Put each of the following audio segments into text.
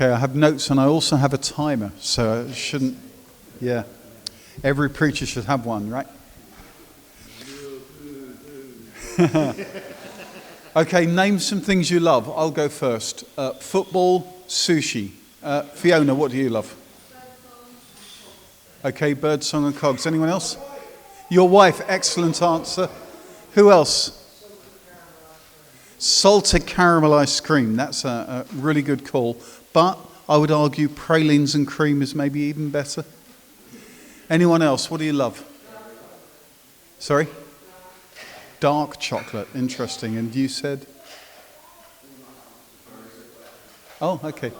Okay, I have notes and I also have a timer, so I shouldn't, yeah. Every preacher should have one, right? Okay, name some things you love. I'll go first. Football, sushi. Fiona, what do you love? Okay, birdsong and cogs. Anyone else? Your wife, excellent answer. Who else? Salted caramel ice cream. That's a really good call. But I would argue pralines and cream is maybe even better. Anyone else? What do you love? Sorry? Dark chocolate. Interesting. And you said? Oh, okay.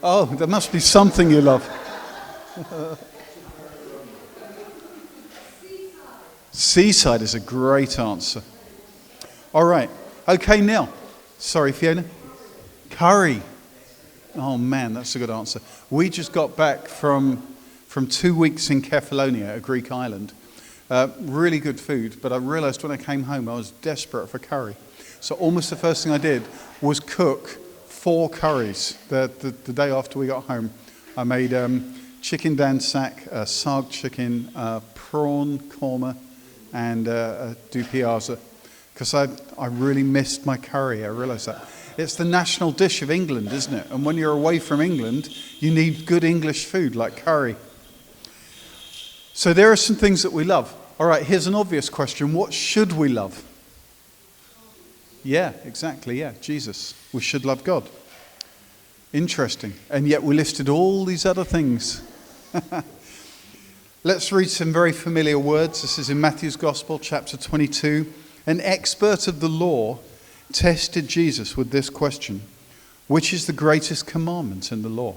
Oh, there must be something you love. Seaside is a great answer. All right. Okay, Neil. Sorry, Fiona. Curry. Oh, man, that's a good answer. We just got back from 2 weeks in Kefalonia, a Greek island. Really good food, but I realized when I came home I was desperate for curry. So almost the first thing I did was cook 4 curries. The day after we got home, I made chicken dansak, sag chicken, prawn korma, and dupiaza. Because I really missed my curry, I realized that. It's the national dish of England, isn't it? And when you're away from England, you need good English food like curry. So there are some things that we love. All right, here's an obvious question. What should we love? Yeah, exactly, yeah, Jesus. We should love God. Interesting. And yet we listed all these other things. Let's read some very familiar words. This is in Matthew's Gospel, chapter 22. An expert of the law tested Jesus with this question: which is the greatest commandment in the law?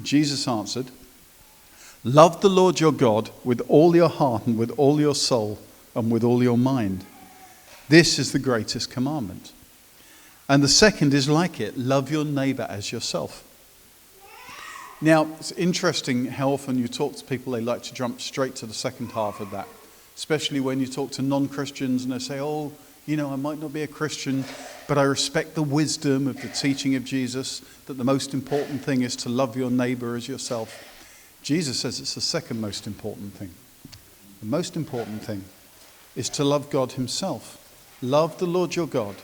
Jesus answered, love the Lord your God with all your heart and with all your soul and with all your mind. This is the greatest commandment. And the second is like it: love your neighbor as yourself. Now, it's interesting how often you talk to people, they like to jump straight to the second half of that. Especially when you talk to non-Christians and they say, oh, you know, I might not be a Christian, but I respect the wisdom of the teaching of Jesus, that the most important thing is to love your neighbor as yourself. Jesus says it's the second most important thing. The most important thing is to love God himself. Love the Lord your God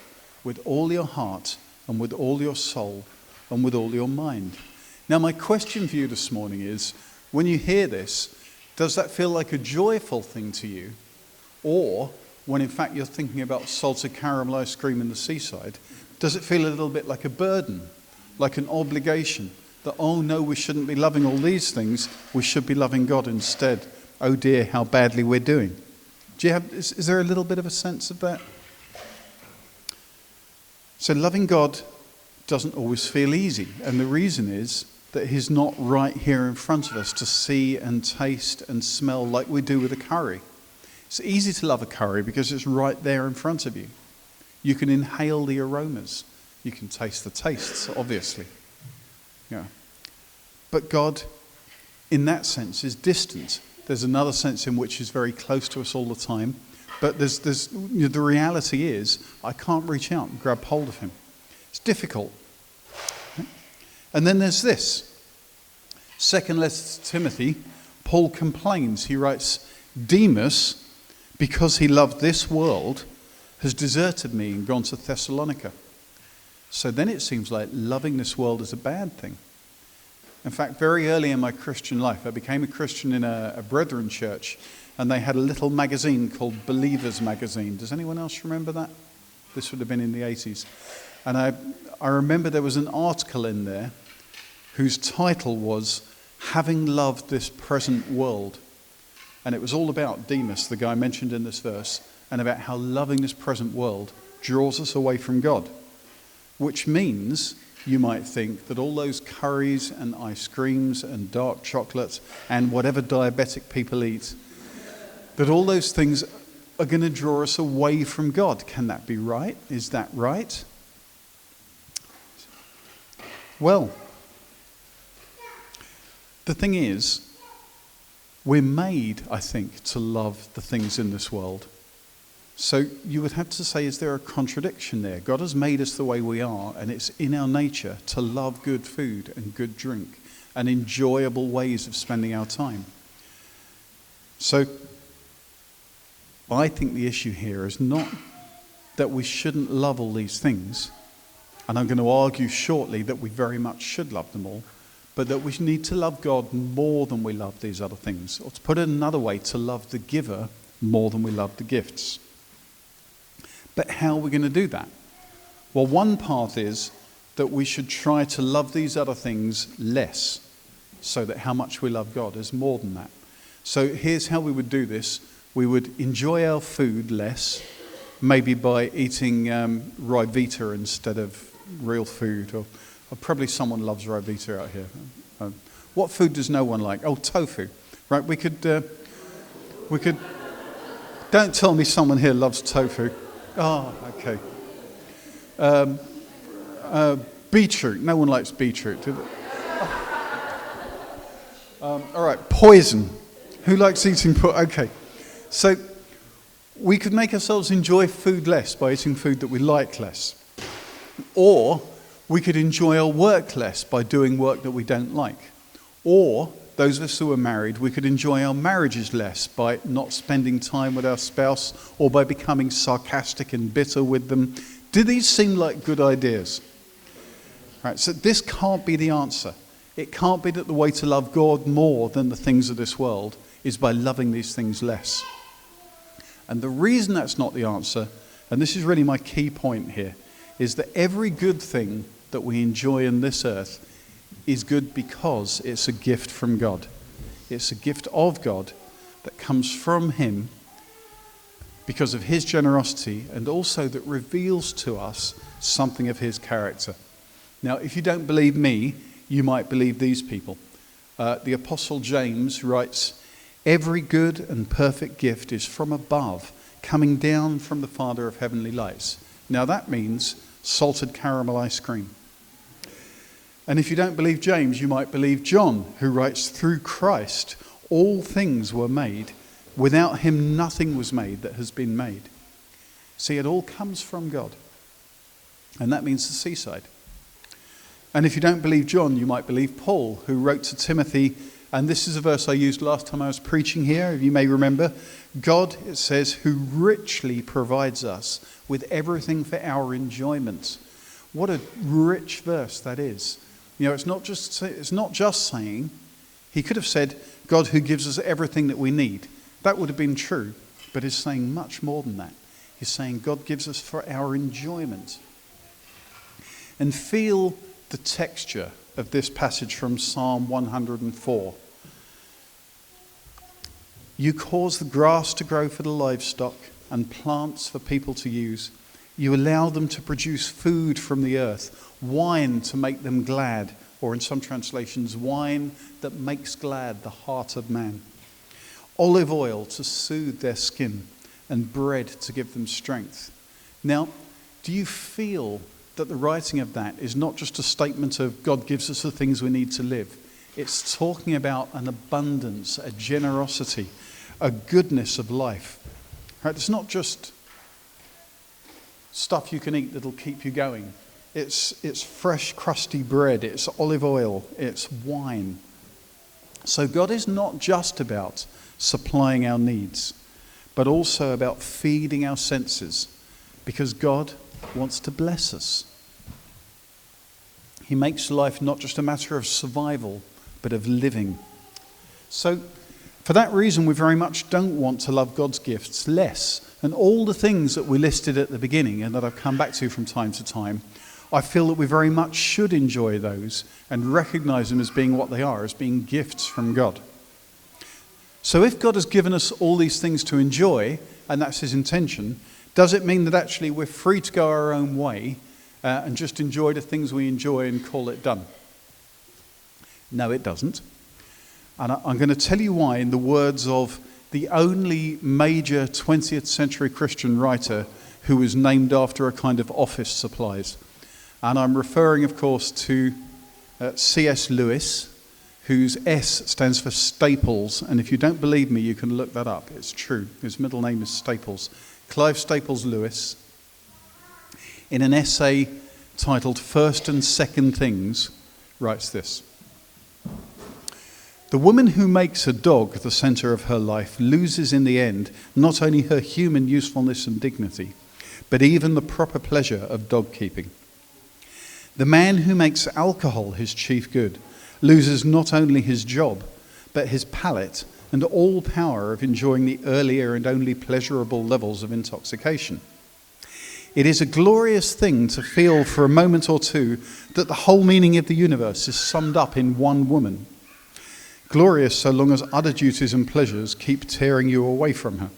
with all your heart and with all your soul and with all your mind. Now, my question for you this morning is, when you hear this, does that feel like a joyful thing to you? Or, when in fact you're thinking about salted caramel ice cream in the seaside, does it feel a little bit like a burden, like an obligation? That, oh no, we shouldn't be loving all these things, we should be loving God instead. Oh dear, how badly we're doing. Is there a little bit of a sense of that? So loving God doesn't always feel easy, and the reason is that he's not right here in front of us to see and taste and smell like we do with a curry. It's easy to love a curry because it's right there in front of you. You can inhale the aromas. You can taste the tastes, obviously. Yeah. But God, in that sense, is distant. There's another sense in which he's very close to us all the time. But the reality is, I can't reach out and grab hold of him. It's difficult. And then there's this. Second letter to Timothy, Paul complains. He writes, Demas, because he loved this world, has deserted me and gone to Thessalonica. So then it seems like loving this world is a bad thing. In fact, very early in my Christian life, I became a Christian in a Brethren church, and they had a little magazine called Believers Magazine. Does anyone else remember that? This would have been in the 80s. And I remember there was an article in there whose title was Having Loved This Present World. And it was all about Demas, the guy mentioned in this verse, and about how loving this present world draws us away from God. Which means, you might think, that all those curries and ice creams and dark chocolates and whatever diabetic people eat, that all those things are going to draw us away from God. Can that be right? Is that right? Well, the thing is, we're made, I think, to love the things in this world. So you would have to say, is there a contradiction there? God has made us the way we are, and it's in our nature to love good food and good drink and enjoyable ways of spending our time. So I think the issue here is not that we shouldn't love all these things, and I'm going to argue shortly that we very much should love them all, but that we need to love God more than we love these other things. Or to put it another way, to love the giver more than we love the gifts. But how are we going to do that? Well, one path is that we should try to love these other things less, so that how much we love God is more than that. So here's how we would do this. We would enjoy our food less, maybe by eating Ryvita instead of real food. Or probably someone loves Ryvita out here. What food does no one like? Oh, tofu. Right, we could... Don't tell me someone here loves tofu. Oh, okay. Beetroot. No one likes beetroot, do they? All right, poison. Who likes eating poison? Okay. So we could make ourselves enjoy food less by eating food that we like less. Or we could enjoy our work less by doing work that we don't like. Or, those of us who are married, we could enjoy our marriages less by not spending time with our spouse or by becoming sarcastic and bitter with them. Do these seem like good ideas? Right, so this can't be the answer. It can't be that the way to love God more than the things of this world is by loving these things less. And the reason that's not the answer, and this is really my key point here, is that every good thing that we enjoy in this earth is good because it's a gift from God. It's a gift of God that comes from Him because of His generosity, and also that reveals to us something of His character. Now, if you don't believe me, you might believe these people. The Apostle James writes, "Every good and perfect gift is from above, coming down from the Father of heavenly lights." Now that means salted caramel ice cream. And if you don't believe James, you might believe John, who writes, "Through Christ all things were made. Without Him nothing was made that has been made." See, it all comes from God. And that means the seaside. And if you don't believe John, you might believe Paul, who wrote to Timothy, and this is a verse I used last time I was preaching here, if you may remember. God, it says, who richly provides us with everything for our enjoyment. What a rich verse that is. You know, it's not just saying, he could have said, God who gives us everything that we need. That would have been true, but he's saying much more than that. He's saying God gives us for our enjoyment. And feel the texture of this passage from Psalm 104. You cause the grass to grow for the livestock and plants for people to use. You allow them to produce food from the earth, wine to make them glad, or in some translations, wine that makes glad the heart of man. Olive oil to soothe their skin, and bread to give them strength. Now, do you feel that the writing of that is not just a statement of God gives us the things we need to live? It's talking about an abundance, a generosity, a goodness of life. Right? It's not just stuff you can eat that'll keep you going. It's fresh, crusty bread. It's olive oil. It's wine. So God is not just about supplying our needs, but also about feeding our senses, because God wants to bless us. He makes life not just a matter of survival, but of living. So for that reason, we very much don't want to love God's gifts less. And all the things that we listed at the beginning and that I've come back to from time to time, I feel that we very much should enjoy those and recognize them as being what they are, as being gifts from God. So if God has given us all these things to enjoy, and that's His intention, does it mean that actually we're free to go our own way and just enjoy the things we enjoy and call it done? No, it doesn't. And I'm going to tell you why in the words of the only major 20th century Christian writer who was named after a kind of office supplies. And I'm referring, of course, to C.S. Lewis, whose S stands for Staples. And if you don't believe me, you can look that up. It's true. His middle name is Staples. Clive Staples Lewis, in an essay titled First and Second Things, writes this: "The woman who makes a dog the center of her life loses in the end not only her human usefulness and dignity, but even the proper pleasure of dog keeping. The man who makes alcohol his chief good loses not only his job, but his palate and all power of enjoying the earlier and only pleasurable levels of intoxication. It is a glorious thing to feel for a moment or two that the whole meaning of the universe is summed up in one woman. Glorious so long as other duties and pleasures keep tearing you away from her.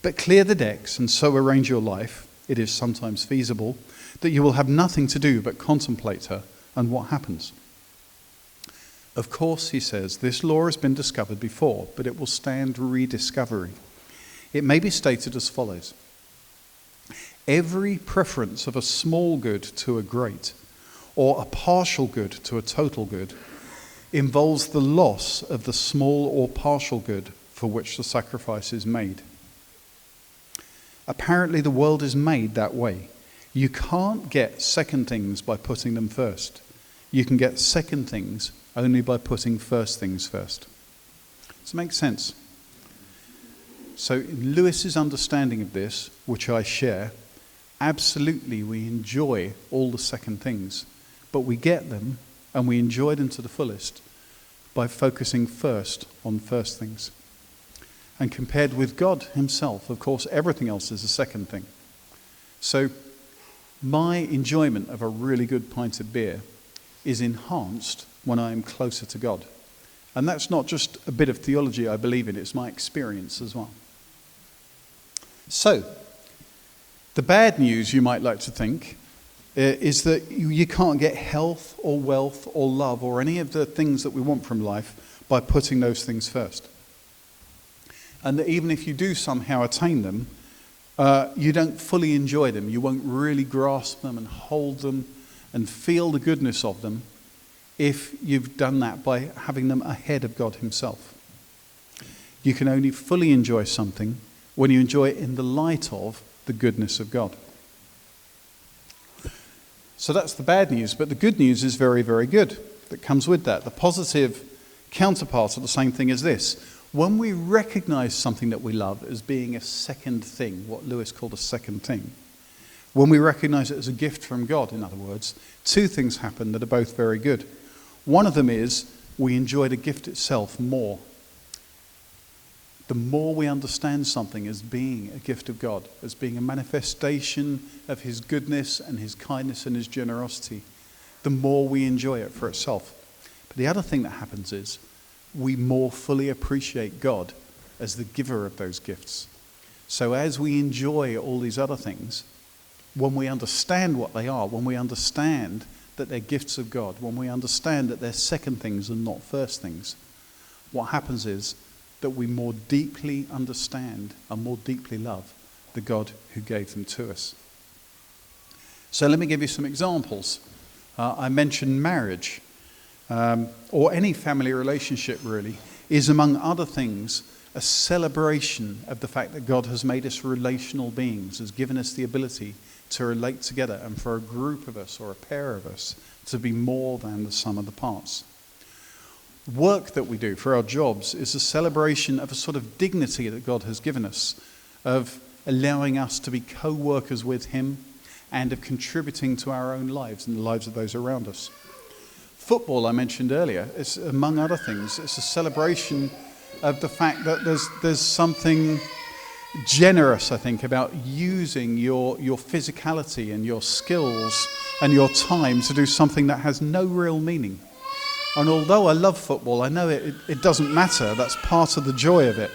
But clear the decks and so arrange your life, it is sometimes feasible, that you will have nothing to do but contemplate her and what happens. Of course," he says, "this law has been discovered before, but it will stand rediscovery. It may be stated as follows. Every preference of a small good to a great, or a partial good to a total good, involves the loss of the small or partial good for which the sacrifice is made. Apparently the world is made that way. You can't get second things by putting them first. You can get second things only by putting first things first." Does it make sense? So in Lewis's understanding of this, which I share, absolutely we enjoy all the second things, but we get them and we enjoy them to the fullest by focusing first on first things. And compared with God himself, of course, everything else is a second thing. So my enjoyment of a really good pint of beer is enhanced when I am closer to God. And that's not just a bit of theology I believe in, it's my experience as well. So, the bad news, you might like to think, is that you can't get health or wealth or love or any of the things that we want from life by putting those things first. And that even if you do somehow attain them, you don't fully enjoy them. You won't really grasp them and hold them and feel the goodness of them if you've done that by having them ahead of God himself. You can only fully enjoy something when you enjoy it in the light of the goodness of God. So that's the bad news, but the good news is very, very good that comes with that. The positive counterpart of the same thing is this. When we recognize something that we love as being a second thing, what Lewis called a second thing, when we recognize it as a gift from God, in other words, two things happen that are both very good. One of them is we enjoy the gift itself more. The more we understand something as being a gift of God, as being a manifestation of his goodness and his kindness and his generosity, the more we enjoy it for itself. But the other thing that happens is we more fully appreciate God as the giver of those gifts. So as we enjoy all these other things, when we understand what they are, when we understand that they're gifts of God, when we understand that they're second things and not first things, what happens is that we more deeply understand and more deeply love the God who gave them to us. So let me give you some examples. I mentioned marriage, or any family relationship really, is among other things a celebration of the fact that God has made us relational beings, has given us the ability to relate together, and for a group of us or a pair of us to be more than the sum of the parts. Work that we do for our jobs is a celebration of a sort of dignity that God has given us, of allowing us to be co-workers with him and of contributing to our own lives and the lives of those around us. Football, I mentioned earlier, is, among other things, it's a celebration of the fact that there's something generous, I think, about using your physicality and your skills and your time to do something that has no real meaning. And although I love football, I know it doesn't matter. That's part of the joy of it.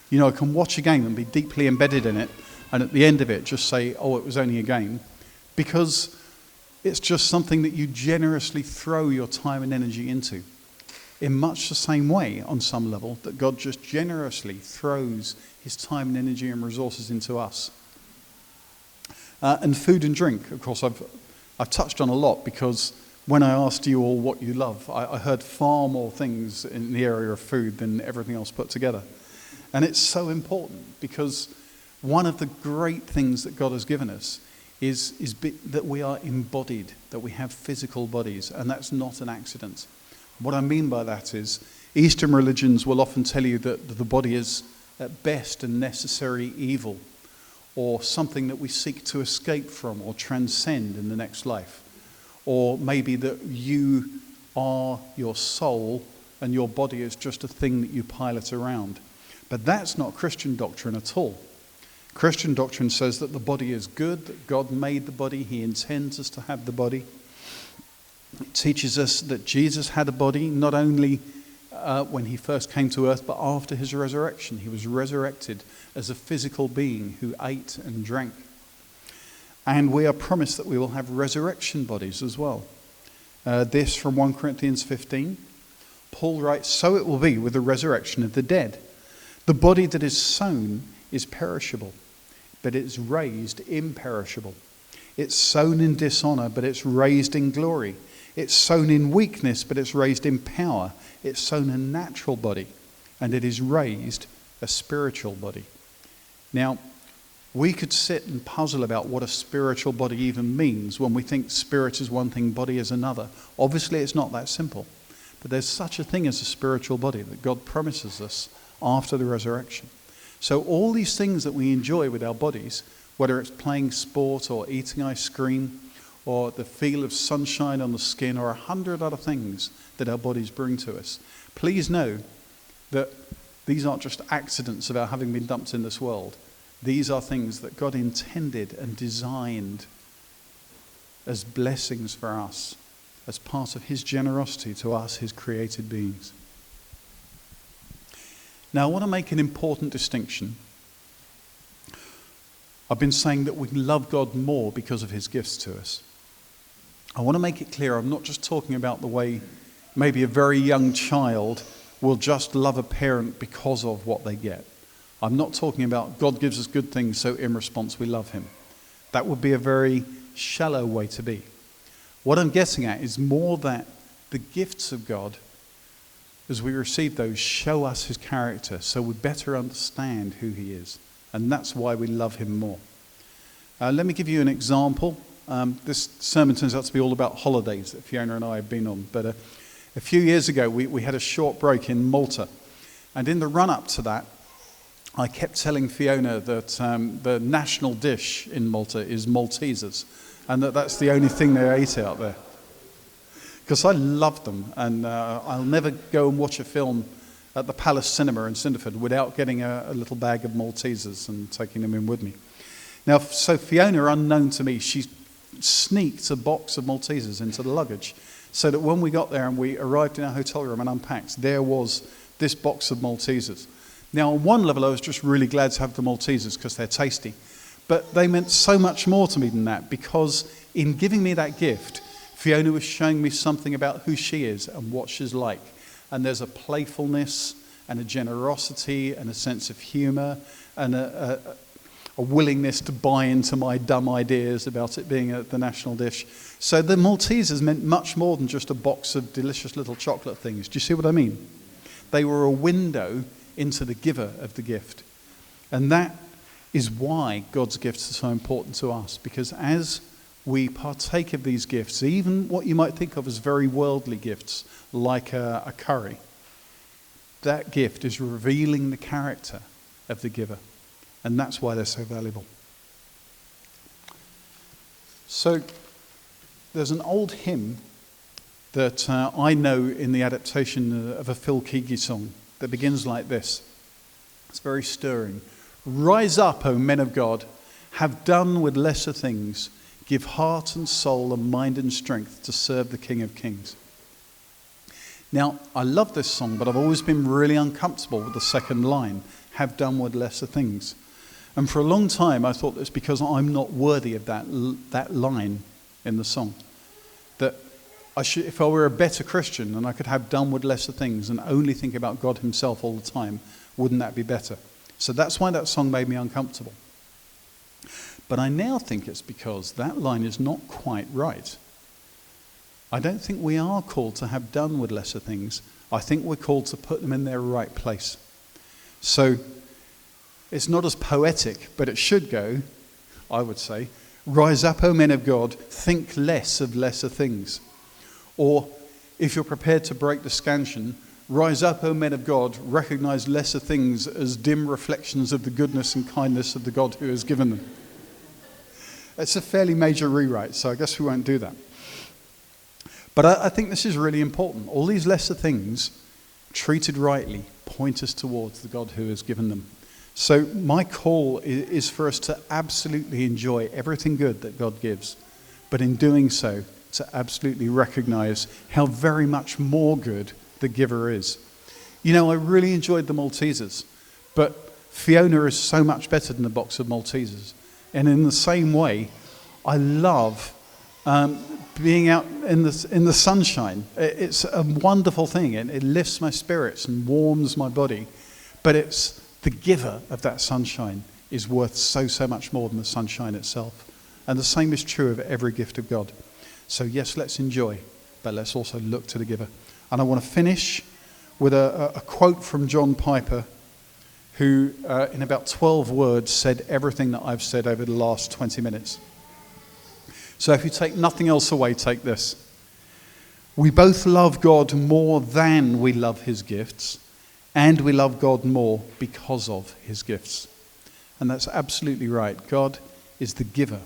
You know, I can watch a game and be deeply embedded in it, and at the end of it just say, oh, it was only a game, because it's just something that you generously throw your time and energy into. In much the same way, on some level, that God just generously throws his time and energy and resources into us. And food and drink, of course, I've touched on a lot, because when I asked you all what you love, I heard far more things in the area of food than everything else put together. And it's so important because one of the great things that God has given us is that we are embodied, that we have physical bodies, and that's not an accident. What I mean by that is Eastern religions will often tell you that the body is at best a necessary evil, or something that we seek to escape from or transcend in the next life. Or maybe that you are your soul and your body is just a thing that you pilot around. But that's not Christian doctrine at all. Christian doctrine says that the body is good, that God made the body, he intends us to have the body. It teaches us that Jesus had a body, not only when he first came to earth, but after his resurrection. He was resurrected as a physical being who ate and drank. And we are promised that we will have resurrection bodies as well. This from 1 Corinthians 15. Paul writes, "So it will be with the resurrection of the dead. The body that is sown is perishable, but it's raised imperishable. It's sown in dishonor, but it's raised in glory. It's sown in weakness, but it's raised in power. It's sown a natural body, and it is raised a spiritual body." Now, we could sit and puzzle about what a spiritual body even means when we think spirit is one thing, body is another. Obviously, it's not that simple. But there's such a thing as a spiritual body that God promises us after the resurrection. So all these things that we enjoy with our bodies, whether it's playing sport or eating ice cream or the feel of sunshine on the skin or 100 other things that our bodies bring to us, please know that these aren't just accidents of our having been dumped in this world. These are things that God intended and designed as blessings for us, as part of his generosity to us, his created beings. Now, I want to make an important distinction. I've been saying that we can love God more because of his gifts to us. I want to make it clear, I'm not just talking about the way maybe a very young child will just love a parent because of what they get. I'm not talking about God gives us good things, so in response we love him. That would be a very shallow way to be. What I'm getting at is more that the gifts of God, as we receive those, show us his character, so we better understand who he is. And that's why we love him more. Let me give you an example. This sermon turns out to be all about holidays that Fiona and I have been on. But a few years ago, we had a short break in Malta. And in the run-up to that, I kept telling Fiona that the national dish in Malta is Maltesers, and that's the only thing they ate out there. Because I love them, and I'll never go and watch a film at the Palace Cinema in Cinderford without getting a little bag of Maltesers and taking them in with me. Now, so Fiona, unknown to me, she sneaked a box of Maltesers into the luggage, so that when we got there and we arrived in our hotel room and unpacked, there was this box of Maltesers. Now, on one level, I was just really glad to have the Maltesers because they're tasty. But they meant so much more to me than that, because in giving me that gift, Fiona was showing me something about who she is and what she's like. And there's a playfulness and a generosity and a sense of humour and a willingness to buy into my dumb ideas about it being the national dish. So the Maltesers meant much more than just a box of delicious little chocolate things. Do you see what I mean? They were a window into the giver of the gift. And that is why God's gifts are so important to us, because as we partake of these gifts, even what you might think of as very worldly gifts, like a curry, that gift is revealing the character of the giver. And that's why they're so valuable. So there's an old hymn that I know in the adaptation of a Phil Keaggy song that begins like this. It's very stirring. "Rise up, O men of God, have done with lesser things, give heart and soul and mind and strength to serve the King of Kings." Now, I love this song, but I've always been really uncomfortable with the second line, "have done with lesser things." And for a long time, I thought it's because I'm not worthy of that line in the song. That if I were a better Christian and I could have done with lesser things and only think about God himself all the time, wouldn't that be better? So that's why that song made me uncomfortable. But I now think it's because that line is not quite right. I don't think we are called to have done with lesser things. I think we're called to put them in their right place. So it's not as poetic, but it should go, I would say, rise up, O men of God, think less of lesser things. Or if you're prepared to break the scansion, rise up, O men of God, recognize lesser things as dim reflections of the goodness and kindness of the God who has given them. It's a fairly major rewrite, so I guess we won't do that. But I think this is really important. All these lesser things, treated rightly, point us towards the God who has given them. So my call is for us to absolutely enjoy everything good that God gives, but in doing so, to absolutely recognize how very much more good the giver is. You know, I really enjoyed the Maltesers, but Fiona is so much better than a box of Maltesers. And in the same way, I love being out in the sunshine. It's a wonderful thing, and it lifts my spirits and warms my body. But it's the giver of that sunshine is worth so much more than the sunshine itself. And the same is true of every gift of God. So yes, let's enjoy, but let's also look to the giver. And I want to finish with a quote from John Piper, who in about 12 words said everything that I've said over the last 20 minutes. So if you take nothing else away, take this. We both love God more than we love his gifts, and we love God more because of his gifts. And that's absolutely right. God is the giver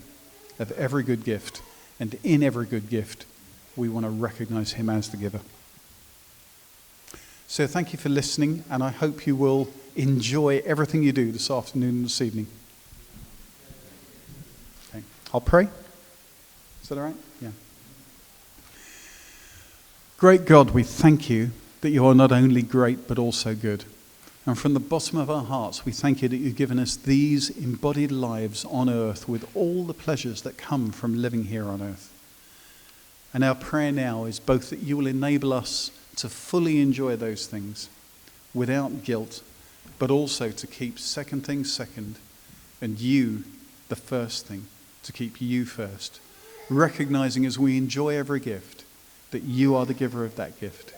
of every good gift, and in every good gift, we want to recognize him as the giver. So thank you for listening, and I hope you will enjoy everything you do this afternoon and this evening. Okay. I'll pray. Is that all right? Yeah. Great God, we thank you that you are not only great but also good. And from the bottom of our hearts, we thank you that you've given us these embodied lives on earth with all the pleasures that come from living here on earth. And our prayer now is both that you will enable us to fully enjoy those things without guilt, but also to keep second things second, and you the first thing, to keep you first. Recognizing as we enjoy every gift that you are the giver of that gift.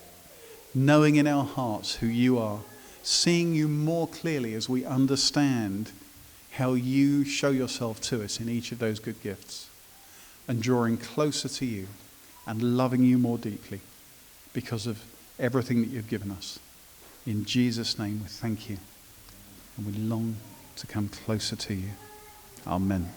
Knowing in our hearts who you are. Seeing you more clearly as we understand how you show yourself to us in each of those good gifts. And drawing closer to you and loving you more deeply because of everything that you've given us. In Jesus' name we thank you. And we long to come closer to you. Amen.